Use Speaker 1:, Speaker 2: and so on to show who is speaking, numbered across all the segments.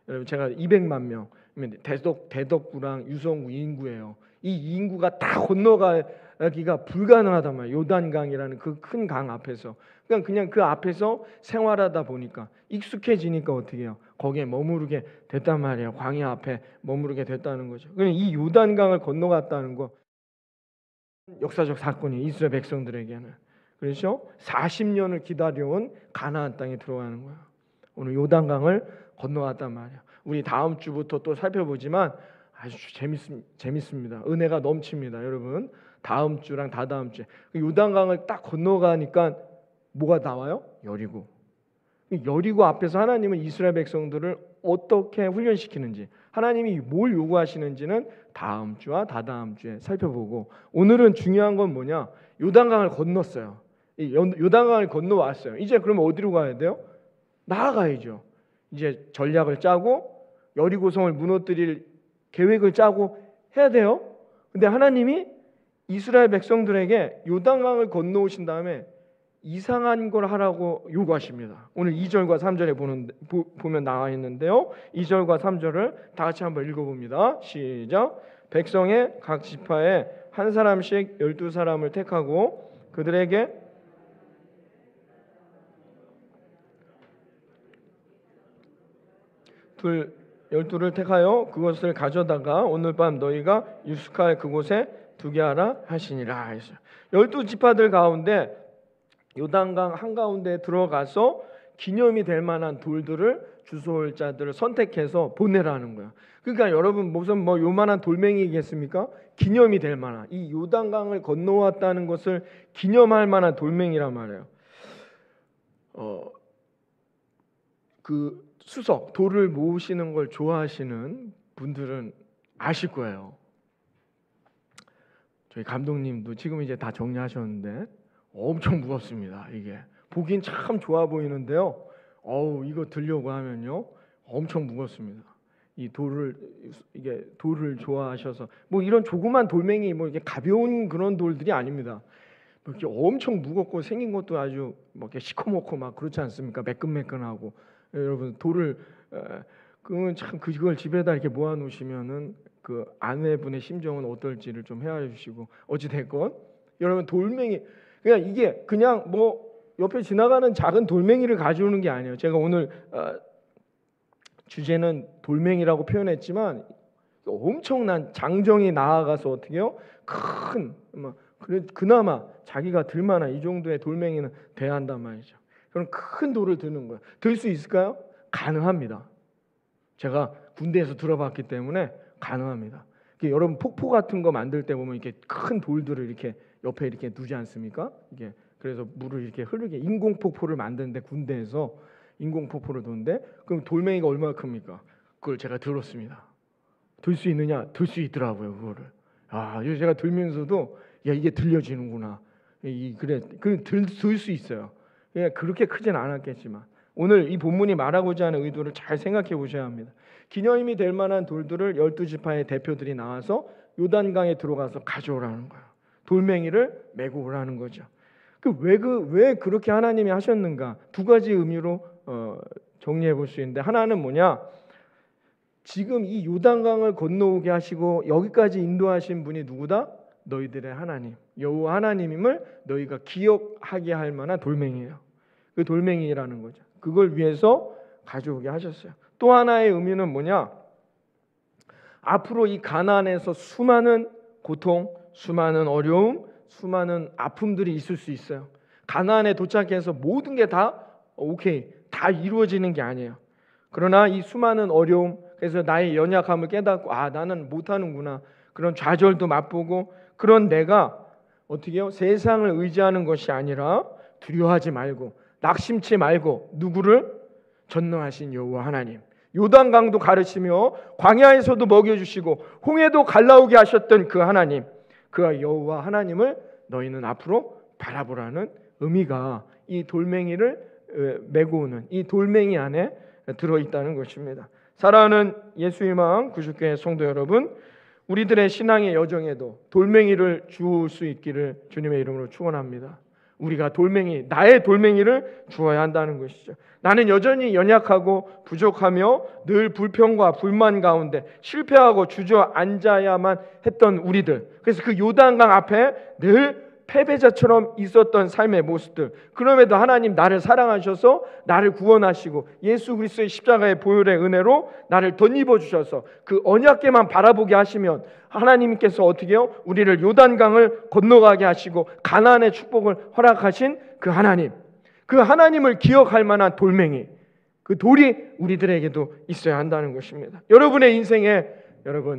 Speaker 1: 여러분 제가 200만 명 대덕구랑 유성구 인구예요. 이 인구가 다 건너가기가 불가능하단 말이에요. 요단강이라는 그 큰 강 앞에서 그냥 그 앞에서 생활하다 보니까 익숙해지니까 어떻게 해요? 거기에 머무르게 됐단 말이에요. 광야 앞에 머무르게 됐다는 거죠. 그러니까 이 요단강을 건너갔다는 거 역사적 사건이 이스라엘 백성들에게는. 그렇죠? 40년을 기다려온 가나안 땅에 들어가는 거예요. 오늘 요단강을 건너갔단 말이에요. 우리 다음 주부터 또 살펴보지만 아주 재밌습니다. 은혜가 넘칩니다, 여러분. 다음 주랑 다다음 주에 요단강을 딱 건너가니까 뭐가 나와요? 여리고. 여리고 앞에서 하나님은 이스라엘 백성들을 어떻게 훈련시키는지, 하나님이 뭘 요구하시는지는 다음 주와 다다음 주에 살펴보고, 오늘은 중요한 건 뭐냐? 요단강을 건넜어요. 요단강을 건너왔어요. 이제 그러면 어디로 가야 돼요? 나아가야죠. 이제 전략을 짜고 여리고성을 무너뜨릴 계획을 짜고 해야 돼요. 근데 하나님이 이스라엘 백성들에게 요단강을 건너오신 다음에 이상한 걸 하라고 요구하십니다. 오늘 2절과 3절에 보면 나와 있는데요. 2절과 3절을 다 같이 한번 읽어봅니다. 시작. 백성의 각 지파에 한 사람씩 12사람을 택하고 그들에게 열두를 택하여 그것을 가져다가 오늘 밤 너희가 유숙할 그곳에 두게 하라 하시니라 했어요. 12지파들 가운데 요단강 한가운데 들어가서 기념이 될 만한 돌들을 주워올 자들을 선택해서 보내라는 거야. 그러니까 여러분 무슨 뭐 요만한 돌멩이겠습니까? 기념이 될 만한, 이 요단강을 건너왔다는 것을 기념할 만한 돌멩이란 말이에요. 그 수석, 돌을 모으시는 걸 좋아하시는 분들은 아실 거예요. 저희 감독님도 지금 이제 다 정리하셨는데 엄청 무겁습니다. 이게 보긴 참 좋아 보이는데요. 이거 들려고 하면요 엄청 무겁습니다. 이 돌을 좋아하셔서 뭐 이런 조그만 돌멩이 뭐 이게 가벼운 그런 돌들이 아닙니다. 뭐 이렇게 엄청 무겁고 생긴 것도 아주 뭐 이렇게 시커멓고 막 그렇지 않습니까? 매끈매끈하고. 여러분 돌을 그러면 참 그걸 집에다 이렇게 모아 놓으시면은 그 아내분의 심정은 어떨지를 좀 헤아려 주시고, 어찌 됐건 여러분 돌멩이, 그냥 이게 그냥 뭐 옆에 지나가는 작은 돌멩이를 가져오는 게 아니에요. 제가 오늘 주제는 돌멩이라고 표현했지만 엄청난 장정이 나아가서 어떻게 해요? 큰 그나마 자기가 들 만한 이 정도의 돌멩이는 돼야 한단 말이죠. 그럼 큰 돌을 드는 거예요. 들 수 있을까요? 가능합니다. 제가 군대에서 들어봤기 때문에 가능합니다. 여러분 폭포 같은 거 만들 때 보면 이렇게 큰 돌들을 이렇게 옆에 이렇게 두지 않습니까? 이게 그래서 물을 이렇게 흐르게 인공 폭포를 만드는데 군대에서 인공 폭포를 두는데 그럼 돌멩이가 얼마나 큽니까? 그걸 제가 들었습니다. 들 수 있느냐? 들 수 있더라고요, 그거를. 제가 들면서도 야 이게 들려지는구나. 들 수 있어요. 그렇게 크진 않았겠지만 오늘 이 본문이 말하고자 하는 의도를 잘 생각해 보셔야 합니다. 기념이 될 만한 돌들을 12지파의 대표들이 나와서 요단강에 들어가서 가져오라는 거예요. 돌멩이를 메고 오라는 거죠. 왜 그렇게 하나님이 하셨는가? 두 가지 의미로 정리해 볼 수 있는데, 하나는 뭐냐? 지금 이 요단강을 건너오게 하시고 여기까지 인도하신 분이 누구다? 너희들의 하나님, 여호와 하나님임을 너희가 기억하게 할 만한 돌멩이에요. 그 돌멩이라는 거죠. 그걸 위해서 가져오게 하셨어요. 또 하나의 의미는 뭐냐? 앞으로 이 가나안에서 수많은 고통, 수많은 어려움, 수많은 아픔들이 있을 수 있어요. 가나안에 도착해서 모든 게 다 오케이, 다 이루어지는 게 아니에요. 그러나 이 수많은 어려움, 그래서 나의 연약함을 깨닫고 나는 못하는구나, 그런 좌절도 맛보고, 그런 내가 어떻게 해요? 세상을 의지하는 것이 아니라 두려워하지 말고 낙심치 말고 누구를? 전능하신 여호와 하나님, 요단강도 가르치며 광야에서도 먹여주시고 홍해도 갈라오게 하셨던 그 하나님, 그 여호와 하나님을 너희는 앞으로 바라보라는 의미가 이 돌멩이를 메고 오는 이 돌멩이 안에 들어있다는 것입니다. 사랑하는 예수의 마음 구주교회 성도 여러분, 우리들의 신앙의 여정에도 돌멩이를 주울 수 있기를 주님의 이름으로 축원합니다. 우리가 나의 돌멩이를 주어야 한다는 것이죠. 나는 여전히 연약하고 부족하며 늘 불평과 불만 가운데 실패하고 주저앉아야만 했던 우리들. 그래서 그 요단강 앞에 늘 패배자처럼 있었던 삶의 모습들. 그럼에도 하나님 나를 사랑하셔서 나를 구원하시고 예수 그리스도의 십자가의 보혈의 은혜로 나를 덧입어 주셔서 그 언약궤만 바라보게 하시면 하나님께서 어떻게 해요? 우리를 요단강을 건너가게 하시고 가나안의 축복을 허락하신 그 하나님을 기억할 만한 돌멩이, 그 돌이 우리들에게도 있어야 한다는 것입니다. 여러분의 인생에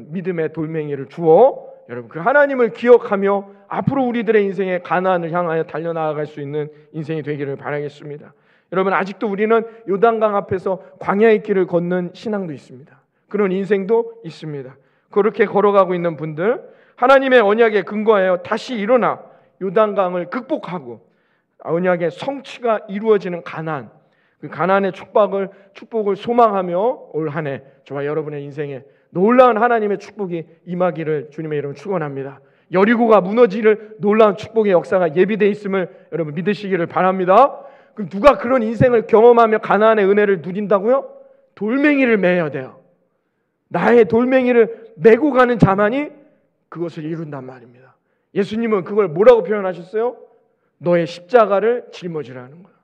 Speaker 1: 믿음의 돌멩이를 주어 그 하나님을 기억하며 앞으로 우리들의 인생에 가나안을 향하여 달려나갈 수 있는 인생이 되기를 바라겠습니다. 여러분, 아직도 우리는 요단강 앞에서 광야의 길을 걷는 신앙도 있습니다. 그런 인생도 있습니다. 그렇게 걸어가고 있는 분들, 하나님의 언약에 근거하여 다시 일어나 요단강을 극복하고 언약의 성취가 이루어지는 가나안, 그 가나안의 축복을 소망하며 올 한 해 저와 여러분의 인생에 놀라운 하나님의 축복이 임하기를 주님의 이름으로 축원합니다. 여리고가 무너질 놀라운 축복의 역사가 예비되어 있음을 여러분 믿으시기를 바랍니다. 그럼 누가 그런 인생을 경험하며 가나안의 은혜를 누린다고요? 돌멩이를 매야 돼요. 나의 돌멩이를 메고 가는 자만이 그것을 이룬단 말입니다. 예수님은 그걸 뭐라고 표현하셨어요? 너의 십자가를 짊어지라는 거예요.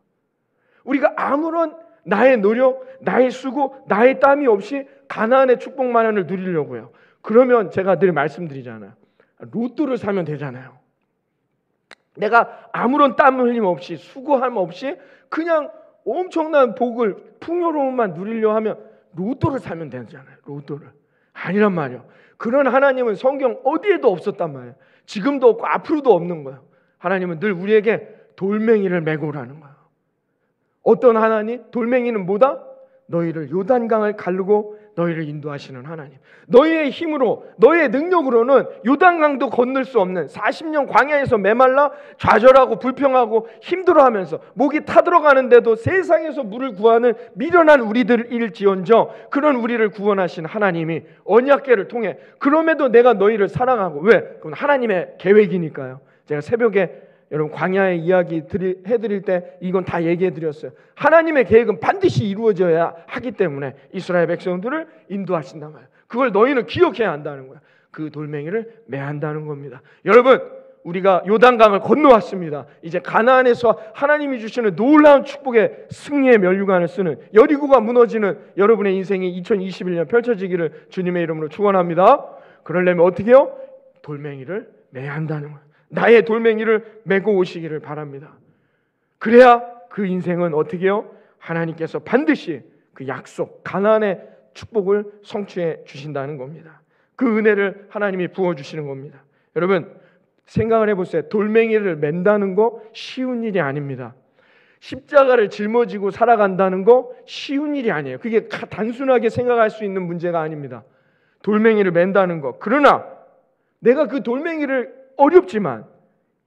Speaker 1: 우리가 아무런 나의 노력, 나의 수고, 나의 땀이 없이 가나안의 축복만을 누리려고요. 그러면 제가 늘 말씀드리잖아요. 로또를 사면 되잖아요. 내가 아무런 땀 흘림 없이 수고함 없이 그냥 엄청난 복을 풍요로움만 누리려 하면 로또를 사면 되잖아요. 로또를. 아니란 말이에요. 그런 하나님은 성경 어디에도 없었단 말이에요. 지금도 없고 앞으로도 없는 거예요. 하나님은 늘 우리에게 돌멩이를 메고 오라는 거예요. 어떤 하나님? 돌멩이는 뭐다? 너희를 요단강을 가르고 너희를 인도하시는 하나님. 너희의 힘으로, 너희의 능력으로는 요단강도 건널 수 없는 40년 광야에서 메말라 좌절하고 불평하고 힘들어하면서 목이 타들어가는데도 세상에서 물을 구하는 미련한 우리들일지언정 그런 우리를 구원하신 하나님이 언약궤를 통해 그럼에도 내가 너희를 사랑하고 왜? 그건 하나님의 계획이니까요. 제가 새벽에 여러분 광야의 이야기 해드릴 때 이건 다 얘기해드렸어요. 하나님의 계획은 반드시 이루어져야 하기 때문에 이스라엘 백성들을 인도하신단 말이에요. 그걸 너희는 기억해야 한다는 거예요. 그 돌멩이를 매야 한다는 겁니다. 여러분, 우리가 요단강을 건너왔습니다. 이제 가나안에서 하나님이 주시는 놀라운 축복의 승리의 면류관을 쓰는 여리고가 무너지는 여러분의 인생이 2021년 펼쳐지기를 주님의 이름으로 축원합니다. 그러려면 어떻게 해요? 돌멩이를 매야 한다는 거예요. 나의 돌멩이를 메고 오시기를 바랍니다. 그래야 그 인생은 어떻게 해요? 하나님께서 반드시 그 약속, 가나안의 축복을 성취해 주신다는 겁니다. 그 은혜를 하나님이 부어주시는 겁니다. 여러분, 생각을 해보세요. 돌멩이를 맨다는 거 쉬운 일이 아닙니다. 십자가를 짊어지고 살아간다는 거 쉬운 일이 아니에요. 그게 단순하게 생각할 수 있는 문제가 아닙니다. 돌멩이를 맨다는 거. 그러나 내가 그 돌멩이를 어렵지만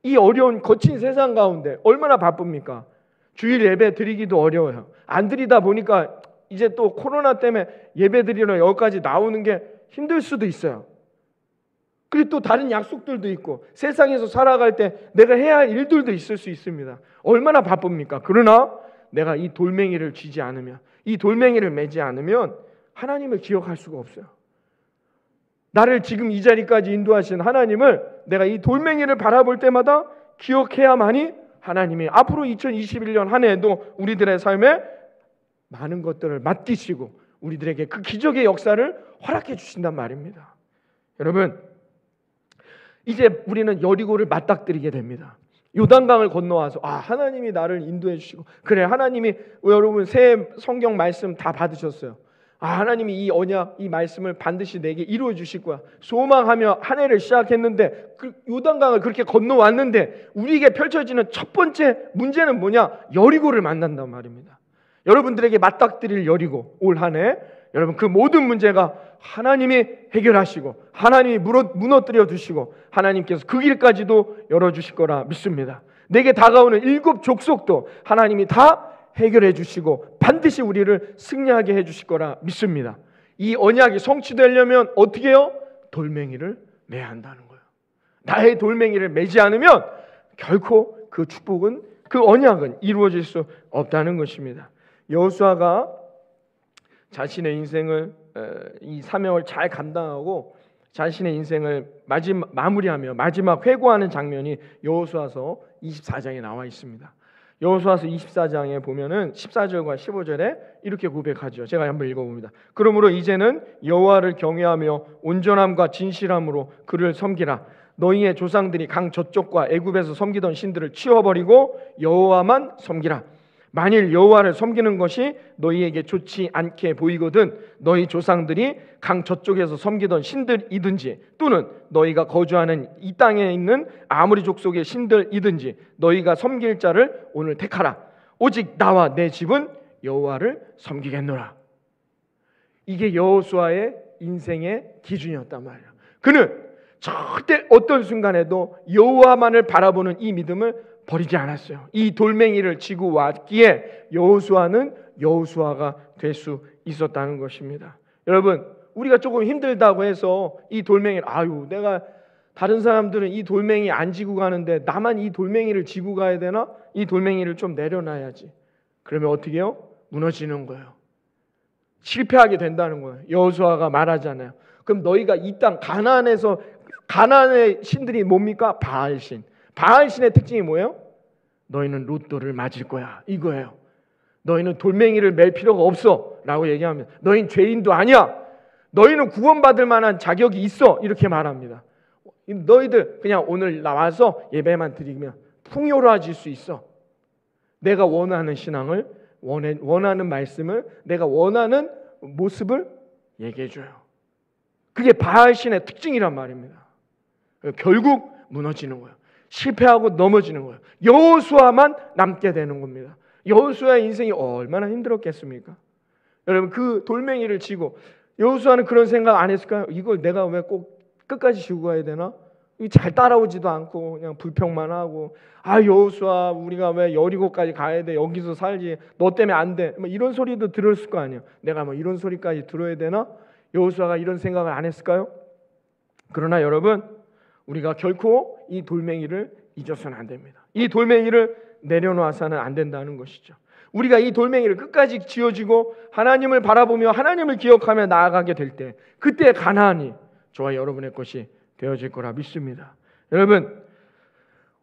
Speaker 1: 이 어려운 거친 세상 가운데 얼마나 바쁩니까? 주일 예배 드리기도 어려워요. 안 드리다 보니까 이제 또 코로나 때문에 예배 드리러 여기까지 나오는 게 힘들 수도 있어요. 그리고 또 다른 약속들도 있고 세상에서 살아갈 때 내가 해야 할 일들도 있을 수 있습니다. 얼마나 바쁩니까? 그러나 내가 이 돌멩이를 쥐지 않으면, 이 돌멩이를 매지 않으면 하나님을 기억할 수가 없어요. 나를 지금 이 자리까지 인도하신 하나님을 내가 이 돌멩이를 바라볼 때마다 기억해야만이 하나님이 앞으로 2021년 한 해에도 우리들의 삶에 많은 것들을 맡기시고 우리들에게 그 기적의 역사를 허락해 주신단 말입니다. 여러분, 이제 우리는 여리고를 맞닥뜨리게 됩니다. 요단강을 건너와서 하나님이 나를 인도해 주시고 그래, 하나님이 여러분 새 성경 말씀 다 받으셨어요. 하나님이 이 언약, 이 말씀을 반드시 내게 이루어 주실 거야. 소망하며 한 해를 시작했는데 그 요단강을 그렇게 건너왔는데 우리에게 펼쳐지는 첫 번째 문제는 뭐냐? 여리고를 만난단 말입니다. 여러분들에게 맞닥뜨릴 여리고, 올 한 해 여러분 그 모든 문제가 하나님이 해결하시고 하나님이 무너뜨려 주시고 하나님께서 그 길까지도 열어주실 거라 믿습니다. 내게 다가오는 7 족속도 하나님이 다 해결해 주시고 반드시 우리를 승리하게 해 주실 거라 믿습니다. 이 언약이 성취되려면 어떻게 해요? 돌멩이를 매야 한다는 거예요. 나의 돌멩이를 매지 않으면 결코 그 축복은, 그 언약은 이루어질 수 없다는 것입니다. 여호수아가 자신의 인생을 이 사명을 잘 감당하고 자신의 인생을 마무리하며 마지막 회고하는 장면이 여호수아서 24장에 나와 있습니다. 여호수아서 24장에 보면은 14절과 15절에 이렇게 고백하죠. 제가 한번 읽어봅니다. 그러므로 이제는 여호와를 경외하며 온전함과 진실함으로 그를 섬기라. 너희의 조상들이 강 저쪽과 애굽에서 섬기던 신들을 치워버리고 여호와만 섬기라. 만일 여호와를 섬기는 것이 너희에게 좋지 않게 보이거든 너희 조상들이 강 저쪽에서 섬기던 신들이든지 또는 너희가 거주하는 이 땅에 있는 아무리 족속의 신들이든지 너희가 섬길 자를 오늘 택하라. 오직 나와 내 집은 여호와를 섬기겠노라. 이게 여호수아의 인생의 기준이었단 말이에요. 그는 절대 어떤 순간에도 여호와만을 바라보는 이 믿음을 버리지 않았어요. 이 돌멩이를 지고 왔기에 여호수아는 여호수아가 될 수 있었다는 것입니다. 여러분, 우리가 조금 힘들다고 해서 이 돌멩이를 내가 다른 사람들은 이 돌멩이 안 지고 가는데 나만 이 돌멩이를 지고 가야 되나? 이 돌멩이를 좀 내려놔야지. 그러면 어떻게 해요? 무너지는 거예요. 실패하게 된다는 거예요. 여호수아가 말하잖아요. 그럼 너희가 이 땅 가나안에서, 가나안의 신들이 뭡니까? 바알신. 바알신의 특징이 뭐예요? 너희는 로또를 맞을 거야, 이거예요. 너희는 돌멩이를 맬 필요가 없어 라고 얘기하면 너희는 죄인도 아니야, 너희는 구원받을 만한 자격이 있어, 이렇게 말합니다. 너희들 그냥 오늘 나와서 예배만 드리면 풍요로워질 수 있어. 내가 원하는 신앙을, 원하는 말씀을, 내가 원하는 모습을 얘기해줘요. 그게 바알신의 특징이란 말입니다. 결국 무너지는 거예요. 실패하고 넘어지는 거예요. 여호수아만 남게 되는 겁니다. 여호수아의 인생이 얼마나 힘들었겠습니까? 여러분, 그 돌멩이를 지고 여호수아는 그런 생각 안 했을까요? 이걸 내가 왜 꼭 끝까지 지고 가야 되나? 잘 따라오지도 않고 그냥 불평만 하고, 여호수아 우리가 왜 여리고까지 가야 돼? 여기서 살지. 너 때문에 안 돼. 이런 소리도 들었을 거 아니에요. 내가 이런 소리까지 들어야 되나? 여호수아가 이런 생각을 안 했을까요? 그러나 여러분, 우리가 결코 이 돌멩이를 잊어서는 안 됩니다. 이 돌멩이를 내려놓아서는 안 된다는 것이죠. 우리가 이 돌멩이를 끝까지 쥐어지고 하나님을 바라보며 하나님을 기억하며 나아가게 될 때, 그때 가나안이 저와 여러분의 것이 되어질 거라 믿습니다. 여러분,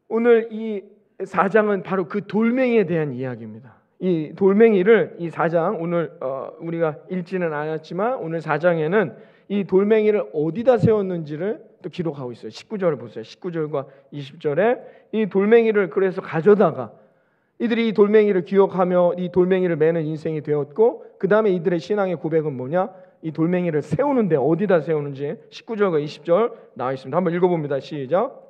Speaker 1: 오늘 이 4장은 바로 그 돌멩이에 대한 이야기입니다. 이 돌멩이를, 이 4장 오늘 우리가 읽지는 않았지만 오늘 4장에는 이 돌멩이를 어디다 세웠는지를 또 기록하고 있어요. 19절을 보세요. 19절과 20절에 이 돌멩이를 그래서 가져다가 이들이 이 돌멩이를 기억하며 이 돌멩이를 매는 인생이 되었고, 그 다음에 이들의 신앙의 고백은 뭐냐? 이 돌멩이를 세우는데 어디다 세우는지 19절과 20절 나와 있습니다. 한번 읽어봅니다. 시작.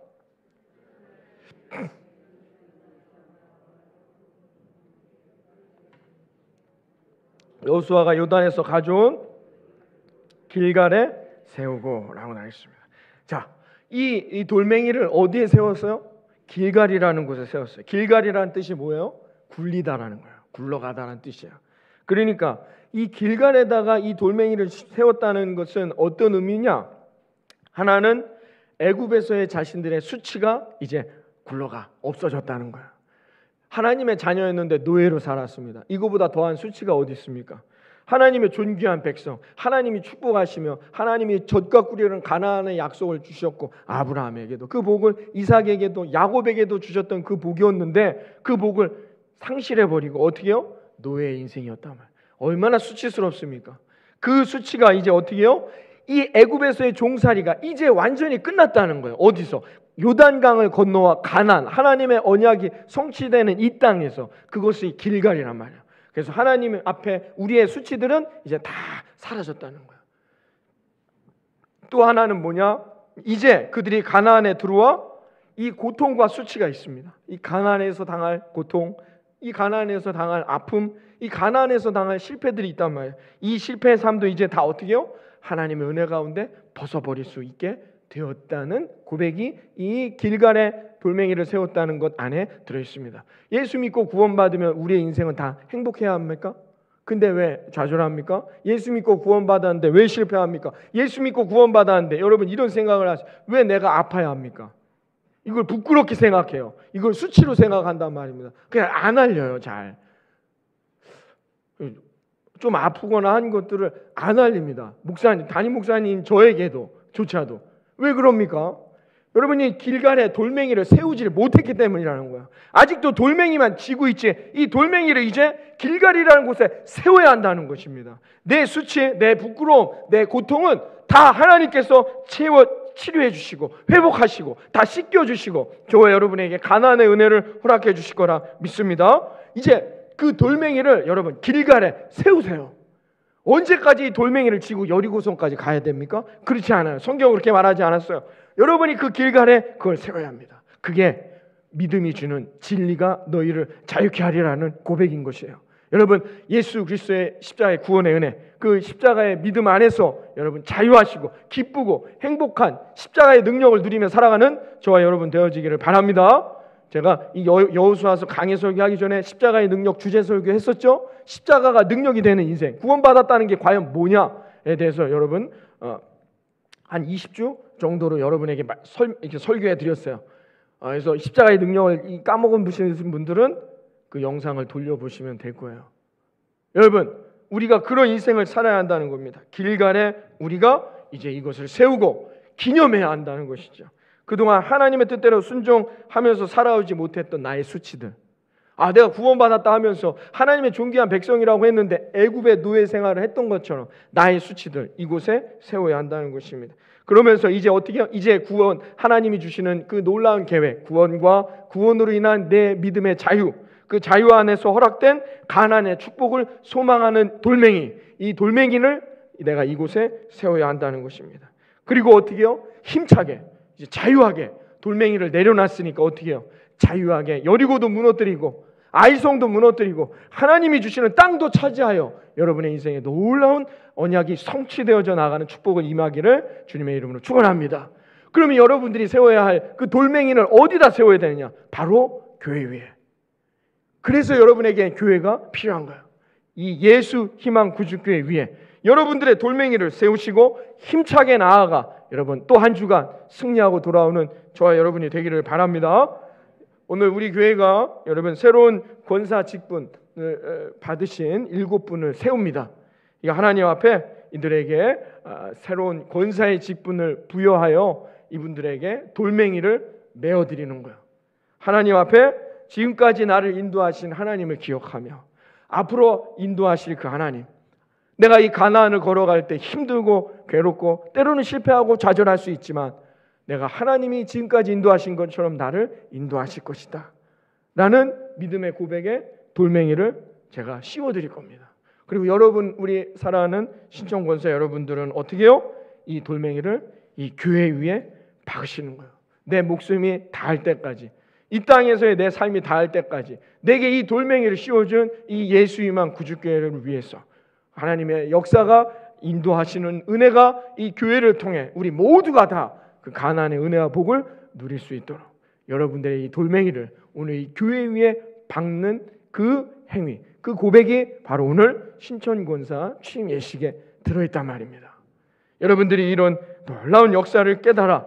Speaker 1: 여호수아가 요단에서 가져온 길갈에 세우고 라고 나와 있습니다. 자, 이 돌멩이를 어디에 세웠어요? 길갈이라는 곳에 세웠어요. 길갈이라는 뜻이 뭐예요? 굴리다라는 거예요. 굴러가다라는 뜻이에요. 그러니까 이 길갈에다가 이 돌멩이를 세웠다는 것은 어떤 의미냐? 하나는 애굽에서의 자신들의 수치가 이제 굴러가 없어졌다는 거예요. 하나님의 자녀였는데 노예로 살았습니다. 이거보다 더한 수치가 어디 있습니까? 하나님의 존귀한 백성, 하나님이 축복하시며 하나님이 젖과 꿀이라는 가나안의 약속을 주셨고, 아브라함에게도 그 복을, 이삭에게도 야곱에게도 주셨던 그 복이었는데 그 복을 상실해버리고 어떻게 해요? 노예의 인생이었단 말이에요. 얼마나 수치스럽습니까? 그 수치가 이제 어떻게 해요? 이 애굽에서의 종살이가 이제 완전히 끝났다는 거예요. 어디서? 요단강을 건너와 가나안, 하나님의 언약이 성취되는 이 땅에서, 그것이 길갈이란 말이에요. 그래서 하나님 앞에 우리의 수치들은 이제 다 사라졌다는 거예요. 또 하나는 뭐냐? 이제 그들이 가나안에 들어와 이 고통과 수치가 있습니다. 이 가나안에서 당할 고통, 이 가나안에서 당할 아픔, 이 가나안에서 당할 실패들이 있단 말이에요. 이 실패의 삶도 이제 다 어떻게 해요? 하나님의 은혜 가운데 벗어버릴 수 있게 되었다는 고백이 이 길갈에 돌멩이를 세웠다는 것 안에 들어있습니다. 예수 믿고 구원받으면 우리의 인생은 다 행복해야 합니까? 근데 왜 좌절합니까? 예수 믿고 구원받았는데 왜 실패합니까? 예수 믿고 구원받았는데, 여러분 이런 생각을 하세요. 왜 내가 아파야 합니까? 이걸 부끄럽게 생각해요. 이걸 수치로 생각한단 말입니다. 그냥 안 알려요. 잘. 좀 아프거나 한 것들을 안 알립니다. 목사님, 담임 목사님 저에게도 조차도. 왜 그럽니까? 여러분이 길갈에 돌멩이를 세우지를 못했기 때문이라는 거야. 아직도 돌멩이만 지고 있지, 이 돌멩이를 이제 길갈이라는 곳에 세워야 한다는 것입니다. 내 수치, 내 부끄러움, 내 고통은 다 하나님께서 치료해 주시고 회복하시고 다 씻겨 주시고 저와 여러분에게 가나안의 은혜를 허락해 주실 거라 믿습니다. 이제 그 돌멩이를 여러분 길갈에 세우세요. 언제까지 이 돌멩이를 지고 여리고성까지 가야 됩니까? 그렇지 않아요. 성경은 그렇게 말하지 않았어요. 여러분이 그 길갈에 그걸 세워야 합니다. 그게 믿음이 주는 진리가 너희를 자유케 하리라는 고백인 것이에요. 여러분, 예수 그리스도의 십자가의 구원의 은혜, 그 십자가의 믿음 안에서 여러분 자유하시고 기쁘고 행복한 십자가의 능력을 누리며 살아가는 저와 여러분 되어지기를 바랍니다. 제가 이 여호수아서 강해 설교하기 전에 십자가의 능력 주제 설교 했었죠. 십자가가 능력이 되는 인생, 구원받았다는 게 과연 뭐냐에 대해서 여러분 한 20주 정도로 여러분에게 이렇게 설교해 드렸어요. 그래서 십자가의 능력을 까먹은 분들은 그 영상을 돌려보시면 될 거예요. 여러분, 우리가 그런 인생을 살아야 한다는 겁니다. 길갈에 우리가 이제 이것을 세우고 기념해야 한다는 것이죠. 그동안 하나님의 뜻대로 순종하면서 살아오지 못했던 나의 수치들, 내가 구원받았다 하면서 하나님의 존귀한 백성이라고 했는데 애굽의 노예 생활을 했던 것처럼 나의 수치들 이곳에 세워야 한다는 것입니다. 그러면서 이제 어떻게 이제 구원, 하나님이 주시는 그 놀라운 계획, 구원과 구원으로 인한 내 믿음의 자유, 그 자유 안에서 허락된 가나안의 축복을 소망하는 돌멩이, 이 돌멩이를 내가 이곳에 세워야 한다는 것입니다. 그리고 어떻게 해요? 힘차게 이제 자유하게 돌멩이를 내려놨으니까 어떻게 해요? 자유하게 여리고도 무너뜨리고 아이성도 무너뜨리고 하나님이 주시는 땅도 차지하여 여러분의 인생에 놀라운 언약이 성취되어져 나가는 축복을 임하기를 주님의 이름으로 축원합니다. 그러면 여러분들이 세워야 할 그 돌멩이를 어디다 세워야 되느냐? 바로 교회 위에. 그래서 여러분에게 교회가 필요한 거예요. 이 예수 희망 구주교회 위에 여러분들의 돌멩이를 세우시고 힘차게 나아가 여러분 또 한 주간 승리하고 돌아오는 저와 여러분이 되기를 바랍니다. 오늘 우리 교회가 여러분 새로운 권사 직분을 받으신 7분을 세웁니다. 이거 하나님 앞에 이들에게 새로운 권사의 직분을 부여하여 이분들에게 돌멩이를 메어드리는 거예요. 하나님 앞에 지금까지 나를 인도하신 하나님을 기억하며 앞으로 인도하실 그 하나님, 내가 이 가나안을 걸어갈 때 힘들고 괴롭고 때로는 실패하고 좌절할 수 있지만 내가 하나님이 지금까지 인도하신 것처럼 나를 인도하실 것이다 라는 믿음의 고백에 돌멩이를 제가 씌워드릴 겁니다. 그리고 여러분, 우리 사랑하는 신청권사 여러분들은 어떻게 해요? 이 돌멩이를 이 교회 위에 박으시는 거예요. 내 목숨이 닿을 때까지, 이 땅에서의 내 삶이 닿을 때까지 내게 이 돌멩이를 씌워준 이 예수 희망 구주교회를 위해서 하나님의 역사가 인도하시는 은혜가 이 교회를 통해 우리 모두가 다 그 가나안의 은혜와 복을 누릴 수 있도록 여러분들의 이 돌멩이를 오늘 이 교회 위에 박는 그 행위, 그 고백이 바로 오늘 신천권사 취임 예식에 들어있단 말입니다. 여러분들이 이런 놀라운 역사를 깨달아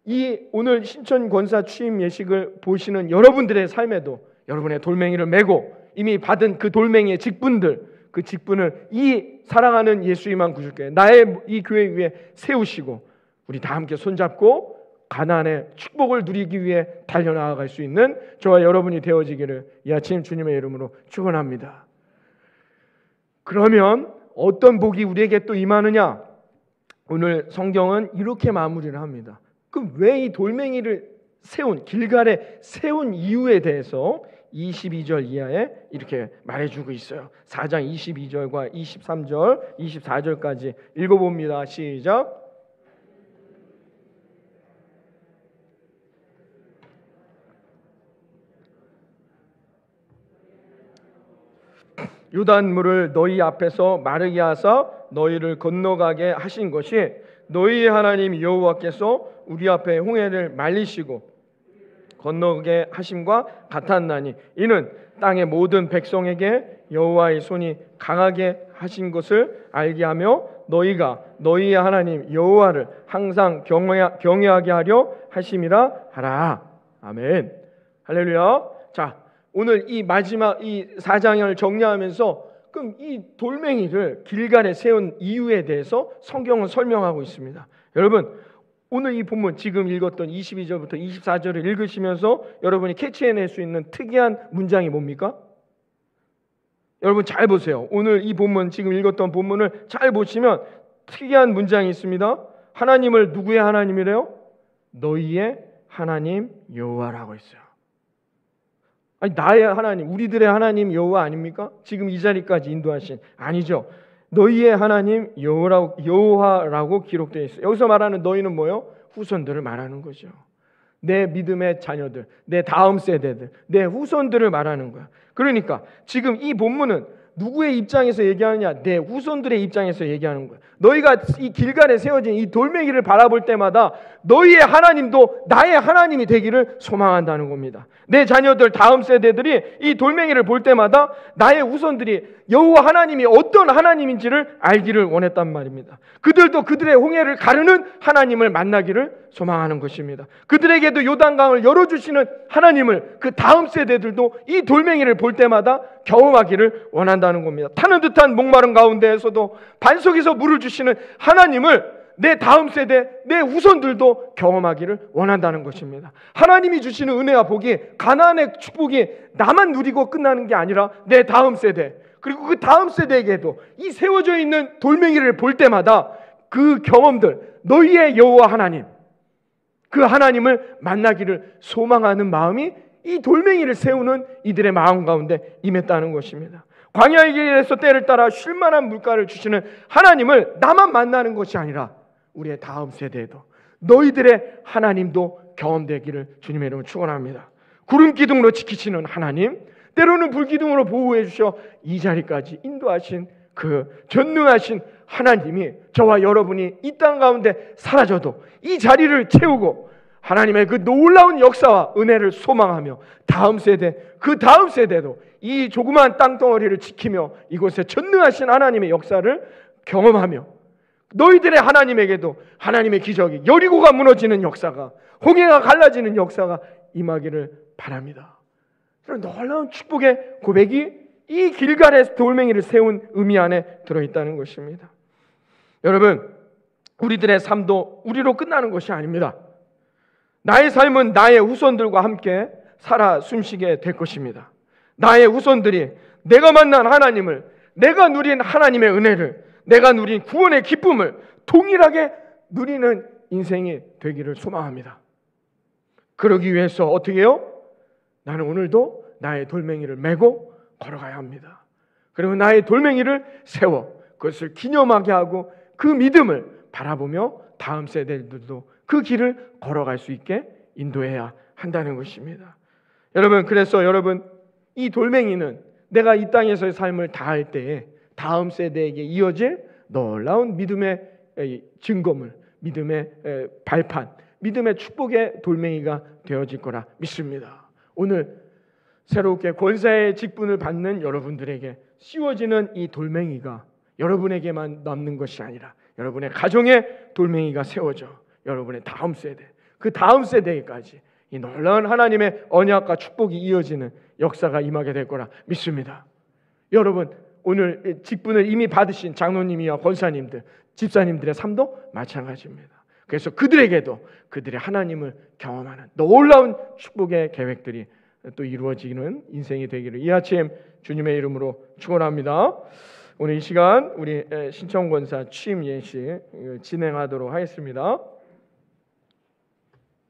Speaker 1: 이 오늘 신천권사 취임 예식을 보시는 여러분들의 삶에도 여러분의 돌멩이를 메고 이미 받은 그 돌멩이의 직분들, 그 직분을 이 사랑하는 예수 희망 구주교회 나의 이 교회 위에 세우시고 우리 다 함께 손잡고 가나안의 축복을 누리기 위해 달려나갈 수 있는 저와 여러분이 되어지기를 이 아침 주님의 이름으로 축원합니다. 그러면 어떤 복이 우리에게 또 임하느냐? 오늘 성경은 이렇게 마무리를 합니다. 그럼 왜 이 돌멩이를 세운 길갈에 세운 이유에 대해서 22절 이하에 이렇게 말해주고 있어요. 4장 22절과 23절, 24절까지 읽어봅니다. 시작. 요단물을 너희 앞에서 마르게 하사 너희를 건너가게 하신 것이 너희의 하나님 여호와께서 우리 앞에 홍해를 말리시고 건너게 하심과 같았나니 이는 땅의 모든 백성에게 여호와의 손이 강하게 하신 것을 알게 하며 너희가 너희의 하나님 여호와를 항상 경외하게 하려 하심이라 하라. 아멘. 할렐루야. 자, 오늘 이 마지막 이 4장을 정리하면서 그럼 이 돌멩이를 길갈에 세운 이유에 대해서 성경은 설명하고 있습니다. 여러분, 오늘 이 본문 지금 읽었던 22절부터 24절을 읽으시면서 여러분이 캐치해낼 수 있는 특이한 문장이 뭡니까? 여러분 잘 보세요. 오늘 이 본문, 지금 읽었던 본문을 잘 보시면 특이한 문장이 있습니다. 하나님을 누구의 하나님이래요? 너희의 하나님 여호와라고 있어요. 아니, 나의 하나님, 우리들의 하나님 여호와 아닙니까? 지금 이 자리까지 인도하신, 아니죠. 너희의 하나님 여호와라고 기록되어 있어요. 여기서 말하는 너희는 뭐예요? 후손들을 말하는 거죠. 내 믿음의 자녀들, 내 다음 세대들, 내 후손들을 말하는 거야. 그러니까 지금 이 본문은 누구의 입장에서 얘기하느냐? 내 후손들의 입장에서 얘기하는 거야. 너희가 이 길갈에 세워진 이 돌멩이를 바라볼 때마다 너희의 하나님도 나의 하나님이 되기를 소망한다는 겁니다. 내 자녀들, 다음 세대들이 이 돌멩이를 볼 때마다 나의 후손들이 여호와 하나님이 어떤 하나님인지를 알기를 원했단 말입니다. 그들도 그들의 홍해를 가르는 하나님을 만나기를 소망하는 것입니다. 그들에게도 요단강을 열어주시는 하나님을 그 다음 세대들도 이 돌멩이를 볼 때마다 경험하기를 원한다는 겁니다. 타는 듯한 목마른 가운데에서도 반석에서 물을 주시는 하나님을 내 다음 세대, 내 후손들도 경험하기를 원한다는 것입니다. 하나님이 주시는 은혜와 복이, 가나안의 축복이 나만 누리고 끝나는 게 아니라 내 다음 세대, 그리고 그 다음 세대에게도 이 세워져 있는 돌멩이를 볼 때마다 그 경험들, 너희의 여호와 하나님, 그 하나님을 만나기를 소망하는 마음이 이 돌멩이를 세우는 이들의 마음 가운데 임했다는 것입니다. 광야의 길에서 때를 따라 쉴만한 물가를 주시는 하나님을 나만 만나는 것이 아니라 우리의 다음 세대에도 너희들의 하나님도 경험되기를 주님의 이름으로 축원합니다. 구름 기둥으로 지키시는 하나님, 때로는 불기둥으로 보호해 주셔 이 자리까지 인도하신 그 전능하신 하나님이 저와 여러분이 이 땅 가운데 사라져도 이 자리를 채우고 하나님의 그 놀라운 역사와 은혜를 소망하며 다음 세대, 그 다음 세대도 이 조그마한 땅덩어리를 지키며 이곳에 전능하신 하나님의 역사를 경험하며 너희들의 하나님에게도 하나님의 기적이, 여리고가 무너지는 역사가, 홍해가 갈라지는 역사가 임하기를 바랍니다. 그런 놀라운 축복의 고백이 이 길갈의 돌멩이를 세운 의미 안에 들어있다는 것입니다. 여러분, 우리들의 삶도 우리로 끝나는 것이 아닙니다. 나의 삶은 나의 후손들과 함께 살아 숨쉬게 될 것입니다. 나의 후손들이 내가 만난 하나님을, 내가 누린 하나님의 은혜를, 내가 누린 구원의 기쁨을 동일하게 누리는 인생이 되기를 소망합니다. 그러기 위해서 어떻게 해요? 나는 오늘도 나의 돌멩이를 메고 걸어가야 합니다. 그리고 나의 돌멩이를 세워 그것을 기념하게 하고 그 믿음을 바라보며 다음 세대들도 그 길을 걸어갈 수 있게 인도해야 한다는 것입니다. 여러분, 그래서 여러분, 이 돌멩이는 내가 이 땅에서의 삶을 다할 때에 다음 세대에게 이어질 놀라운 믿음의 증거물, 믿음의 발판, 믿음의 축복의 돌멩이가 되어질 거라 믿습니다. 오늘 새롭게 권세의 직분을 받는 여러분들에게 씌워지는 이 돌멩이가 여러분에게만 남는 것이 아니라 여러분의 가정의 돌멩이가 세워져 여러분의 다음 세대, 그 다음 세대까지 이 놀라운 하나님의 언약과 축복이 이어지는 역사가 임하게 될 거라 믿습니다. 여러분, 오늘 직분을 이미 받으신 장로님이와 권사님들, 집사님들의 삶도 마찬가지입니다. 그래서 그들에게도 그들의 하나님을 경험하는 놀라운 축복의 계획들이 또 이루어지는 인생이 되기를 이 아침 주님의 이름으로 축원합니다. 오늘 이 시간 우리 신청권사 취임 예식 진행하도록 하겠습니다.